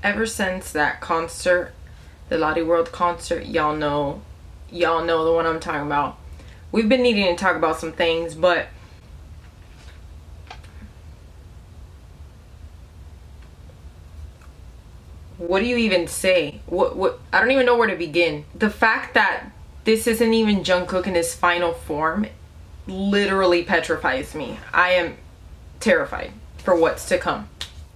ever since that concert, the Lottie World concert, y'all know the one I'm talking about. We've been needing to talk about some things, but what do you even say? What I don't even know where to begin. The fact that this isn't even Jungkook in his final form literally petrifies me. I am terrified for what's to come.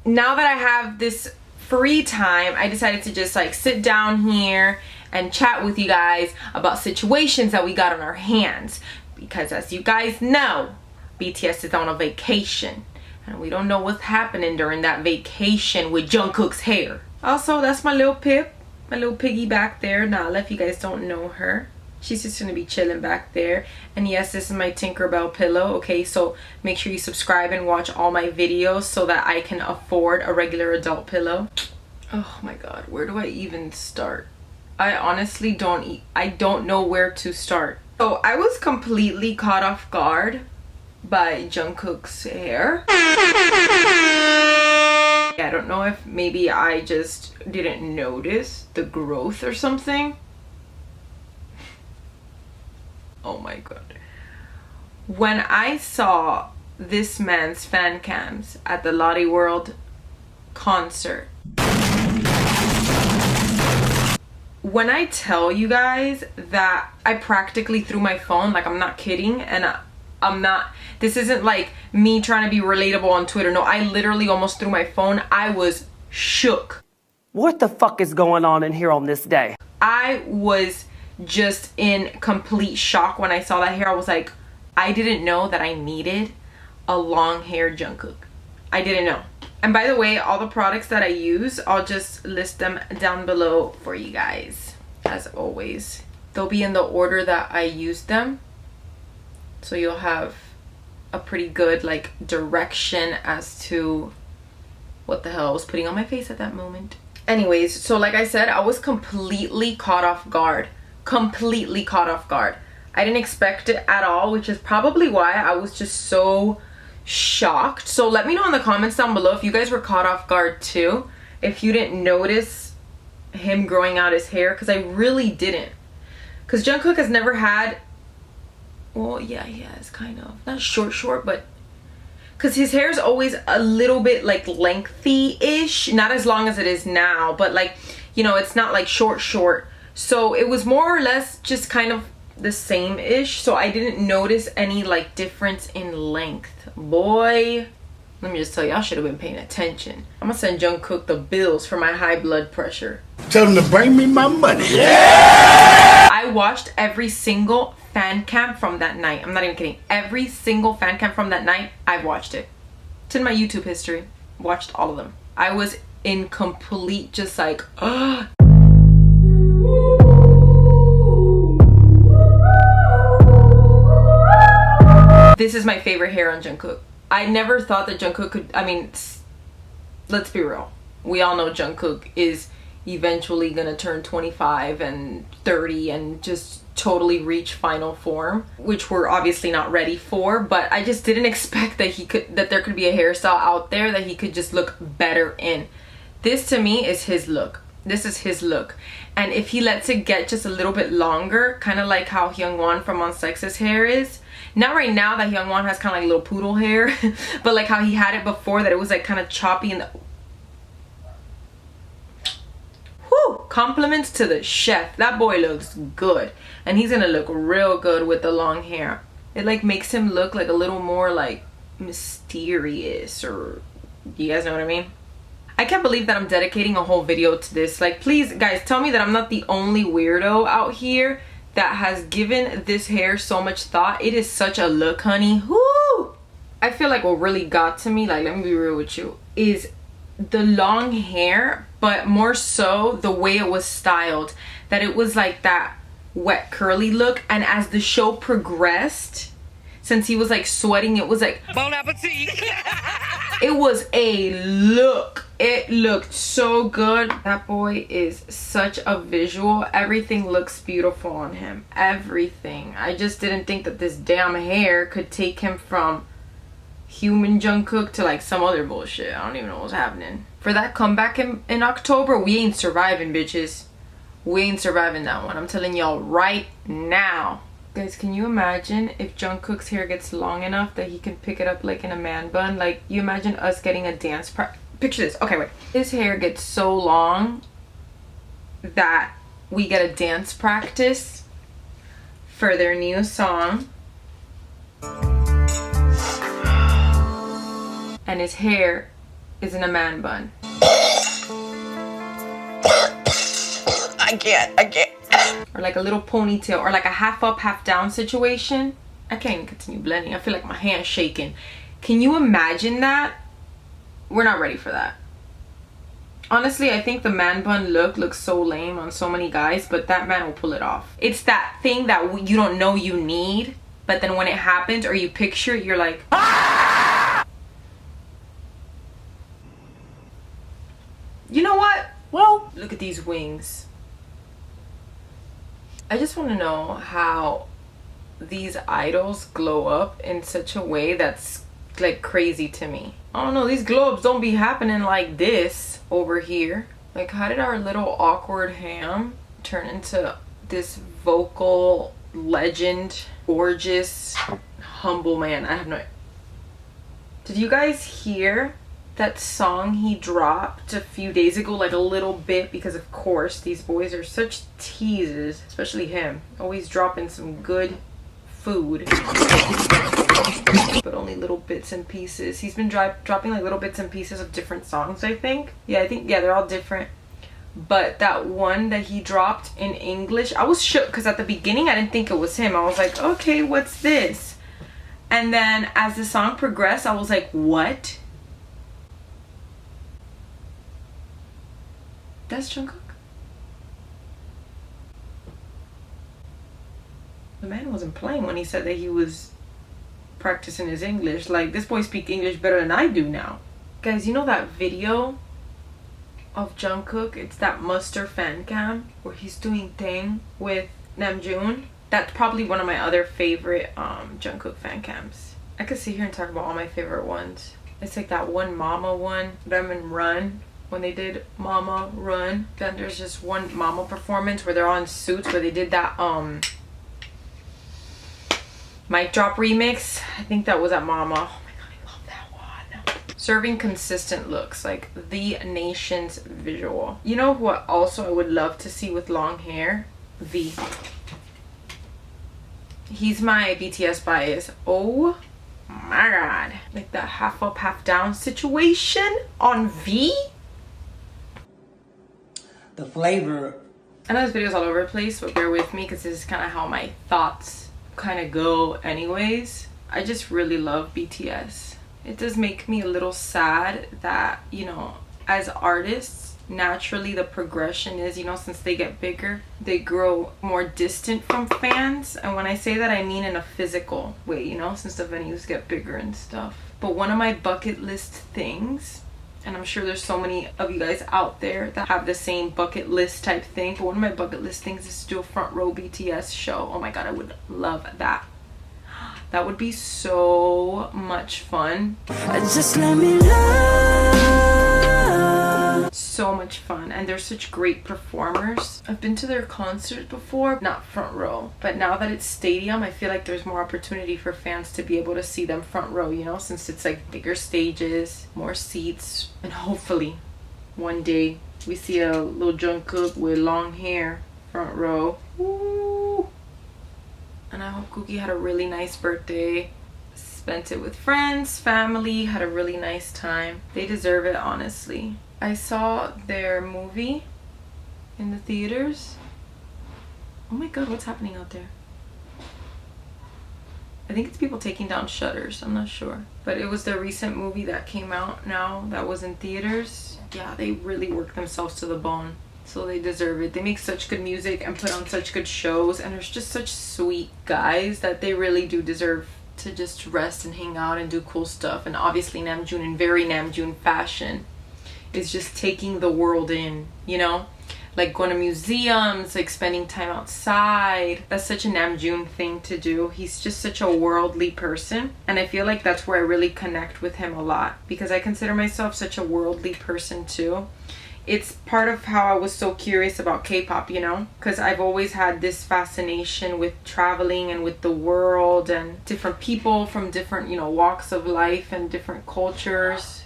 Now that I have this free time, I decided to just like sit down here and chat with you guys about situations that we got on our hands, because as you guys know, BTS is on a vacation and we don't know what's happening during that vacation with Jungkook's hair. Also, that's my little pip, my little piggy back there. Nala, if you guys don't know her, she's just gonna be chilling back there. And yes, this is my Tinkerbell pillow. Okay, so make sure you subscribe and watch all my videos so that I can afford a regular adult pillow. Oh my god, where do I even start? I honestly don't know where to start. So I was completely caught off guard by Jungkook's hair. I don't know if maybe I just didn't notice the growth or something. Oh my god. When I saw this man's fan cams at the Lottie World concert, when I tell you guys that I practically threw my phone, like I'm not kidding, and I'm not, this isn't like me trying to be relatable on Twitter. No, I literally almost threw my phone. I was shook. What the fuck is going on in here on this day? I was just in complete shock when I saw that hair. I was like, I didn't know that I needed a long hair Jungkook. I didn't know. And by the way, all the products that I use, I'll just list them down below for you guys, as always. They'll be in the order that I used them, so you'll have a pretty good like direction as to what the hell I was putting on my face at that moment. Anyways, so like I said, I was completely caught off guard. Completely caught off guard. I didn't expect it at all, which is probably why I was just so shocked. So let me know in the comments down below if you guys were caught off guard too, if you didn't notice him growing out his hair, because I really didn't. Because Jungkook has never had, well, yeah, he has kind of, not short, but because his hair is always a little bit like lengthy-ish, not as long as it is now, but like, you know, it's not like short. So it was more or less just kind of the same-ish, so I didn't notice any like difference in length. Boy, let me just tell you, I should have been paying attention. I'm gonna send Jungkook the bills for my high blood pressure. Tell him to bring me my money. Yeah! I watched every single fan cam from that night. I'm not even kidding. Every single fan cam from that night, I've watched it. It's in my YouTube history. Watched all of them. I was in complete just like, ugh. This is my favorite hair on Jungkook. I never thought that Jungkook could, I mean, let's be real. We all know Jungkook is eventually gonna turn 25 and 30 and just totally reach final form, which we're obviously not ready for, but I just didn't expect that there could be a hairstyle out there that he could just look better in. This to me is his look. This is his look. And if he lets it get just a little bit longer, kind of like how Hyungwon from On Sex's hair is. Not right now that Hyungwon has kind of like little poodle hair, but like how he had it before, that it was like kind of choppy and whew, compliments to the chef. That boy looks good, and he's gonna look real good with the long hair. It like makes him look like a little more like mysterious, or you guys know what I mean? I can't believe that I'm dedicating a whole video to this. Like, please guys, tell me that I'm not the only weirdo out here that has given this hair so much thought. It is such a look, honey. Woo! I feel like what really got to me, like, let me be real with you, is the long hair, but more so the way it was styled. That it was like that wet curly look, and as the show progressed, since he was like sweating, it was like bon appetit. It was a look. It looked so good. That boy is such a visual. Everything looks beautiful on him. Everything. I just didn't think that this damn hair could take him from human Jungkook to like some other bullshit. I don't even know what's happening. For that comeback in October, we ain't surviving, bitches. We ain't surviving that one. I'm telling y'all right now. Guys, can you imagine if Jungkook's hair gets long enough that he can pick it up like in a man bun? Like, you imagine us getting a dance picture this. Okay, wait. His hair gets so long that we get a dance practice for their new song. And his hair is in a man bun. I can't. Or like a little ponytail, or like a half up, half down situation. I can't even continue blending. I feel like my hand's shaking. Can you imagine that? We're not ready for that. Honestly, I think the man bun look looks so lame on so many guys, but that man will pull it off. It's that thing that you don't know you need, but then when it happens or you picture it, you're like, ah! You know what? Well, look at these wings. I just want to know how these idols glow up in such a way that's like crazy to me. I don't know, these glow ups don't be happening like this over here. Like, how did our little awkward ham turn into this vocal legend, gorgeous, humble man? I have no... Did you guys hear that song he dropped a few days ago, like a little bit? Because of course these boys are such teases, especially him, always dropping some good food, but only little bits and pieces. He's been dropping like little bits and pieces of different songs, I think. Yeah, they're all different. But that one that he dropped in English, I was shook because at the beginning I didn't think it was him. I was like, okay, what's this? And then as the song progressed, I was like, what? That's Jungkook? The man wasn't playing when he said that he was practicing his English. Like, this boy speaks English better than I do now. Guys, you know that video of Jungkook? It's that Muster fan cam where he's doing thing with Namjoon. That's probably one of my other favorite Jungkook fan cams. I could sit here and talk about all my favorite ones. It's like that one Mama one, them and Run. When they did Mama Run. Then there's just one Mama performance where they're on suits, where they did that mic drop remix. I think that was at Mama. Oh my god, I love that one. Serving consistent looks, like the nation's visual. You know what also I would love to see with long hair? V. He's my BTS bias. Oh my god. Like that half up, half down situation on V. The flavor. I know this video's all over the place, but bear with me because this is kind of how my thoughts kind of go anyways. I just really love BTS. It does make me a little sad that, you know, as artists, naturally the progression is, you know, since they get bigger, they grow more distant from fans. And when I say that, I mean in a physical way, you know, since the venues get bigger and stuff. But one of my bucket list things, and I'm sure there's so many of you guys out there that have the same bucket list type thing, but one of my bucket list things is to do a front row BTS show. Oh my god, I would love that. That would be so much fun. Just let me love. So much fun, and they're such great performers. I've been to their concert before, not front row, but now that it's stadium, I feel like there's more opportunity for fans to be able to see them front row, you know, since it's like bigger stages, more seats, and hopefully one day we see a little Jungkook with long hair front row. Woo! And I hope Cookie had a really nice birthday, spent it with friends, family, had a really nice time. They deserve it, honestly. I saw their movie in the theaters. Oh my god, what's happening out there? I think it's people taking down shutters, I'm not sure. But it was their recent movie that came out now that was in theaters. Yeah, they really worked themselves to the bone. So they deserve it. They make such good music and put on such good shows, and there's just such sweet guys that they really do deserve to just rest and hang out and do cool stuff. And obviously Namjoon, in very Namjoon fashion, is just taking the world in, you know? like going to museums, like spending time outside. That's such a Namjoon thing to do. He's just such a worldly person, and I feel like that's where I really connect with him a lot, because I consider myself such a worldly person too. It's part of how I was so curious about K-pop, you know, because I've always had this fascination with traveling and with the world and different people from different, you know, walks of life and different cultures.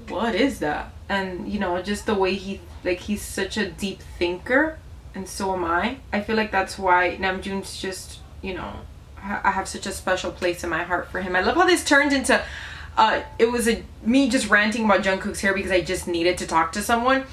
What is that? And, you know, just the way he's such a deep thinker, and so am I. I feel like that's why Namjoon's just, you know, I have such a special place in my heart for him. I love how this turned into it was me just ranting about Jungkook's hair because I just needed to talk to someone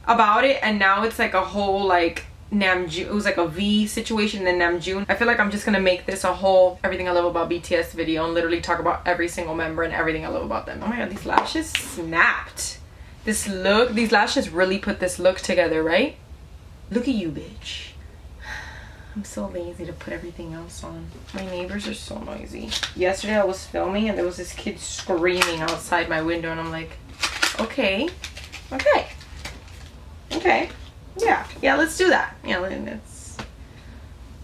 about it, and now it's like a whole like Namjoon. It was like a V situation, then Namjoon. I feel like I'm just gonna make this a whole everything I love about BTS video and literally talk about every single member and everything I love about them. Oh my god, these lashes snapped. This look, these lashes really put this look together, right? Look at you, bitch. I'm so lazy to put everything else on. My neighbors are so noisy. Yesterday I was filming and there was this kid screaming outside my window, and I'm like, okay, yeah, let's do that. Yeah,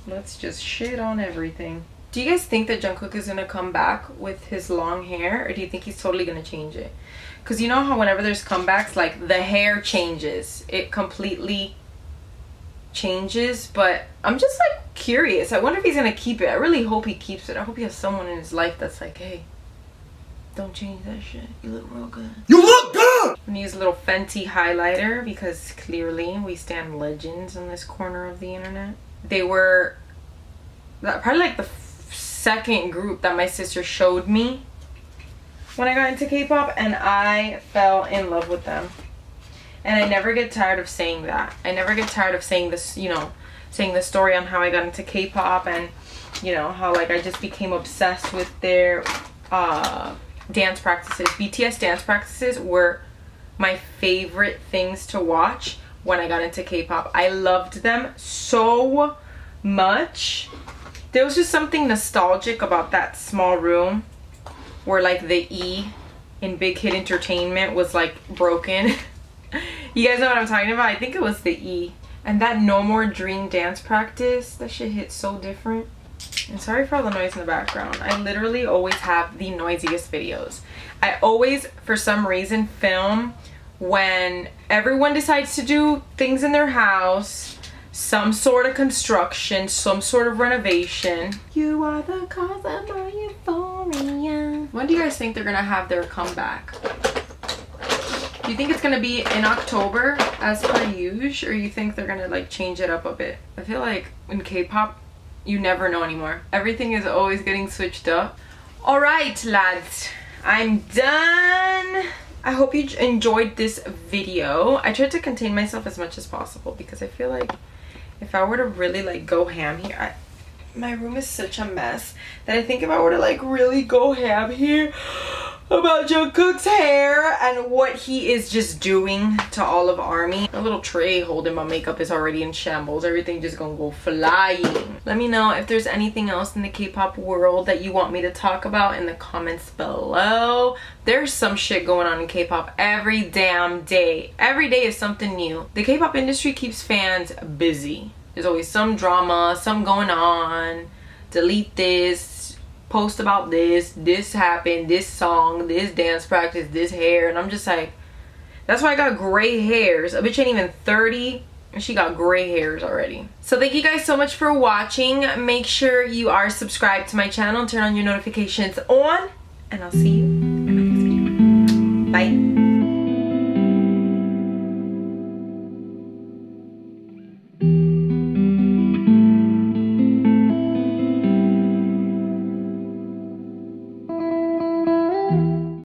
let's just shit on everything. Do you guys think that Jungkook is gonna come back with his long hair, or do you think he's totally gonna change it? Because you know how whenever there's comebacks, like the hair changes, it completely changes, but I'm just like curious. I wonder if he's gonna keep it. I really hope he keeps it. I hope he has someone in his life that's like, hey, don't change that shit, you look real good. You look good! I'm gonna use a little Fenty highlighter because clearly we stand legends in this corner of the internet. They were probably like the second group that my sister showed me when I got into K-pop, and I fell in love with them. And I never get tired of saying that. I never get tired of saying this, you know, saying the story on how I got into K-pop, and, you know, how like I just became obsessed with their dance practices. BTS dance practices were my favorite things to watch when I got into K-pop. I loved them so much. There was just something nostalgic about that small room where like the E in Big Hit Entertainment was like broken. You guys know what I'm talking about? I think it was the E. And that No More Dream dance practice, that shit hit so different. And sorry for all the noise in the background. I literally always have the noisiest videos. I always, for some reason, film when everyone decides to do things in their house, some sort of construction, some sort of renovation. You are the cause of my euphoria. When do you guys think they're gonna have their comeback? Do you think it's gonna be in October as per usual, or you think they're gonna like change it up a bit? I feel like in K-pop, you never know anymore. Everything is always getting switched up. All right, lads, I'm done. I hope you enjoyed this video. I tried to contain myself as much as possible because I feel like if I were to really like go ham here, my room is such a mess that I think if I were to like really go ham here about Jungkook's hair and what he is just doing to all of ARMY. A little tray holding my makeup is already in shambles. Everything just gonna go flying. Let me know if there's anything else in the K-pop world that you want me to talk about in the comments below. There's some shit going on in K-pop every damn day. Every day is something new. The K-pop industry keeps fans busy. There's always some drama, some going on. Delete this, post about this happened, this song, this dance practice, this hair, and I'm just like, that's why I got gray hairs. A bitch ain't even 30 and she got gray hairs already. So thank you guys so much for watching. Make sure you are subscribed to my channel, turn on your notifications on, and I'll see you in my next video. Bye.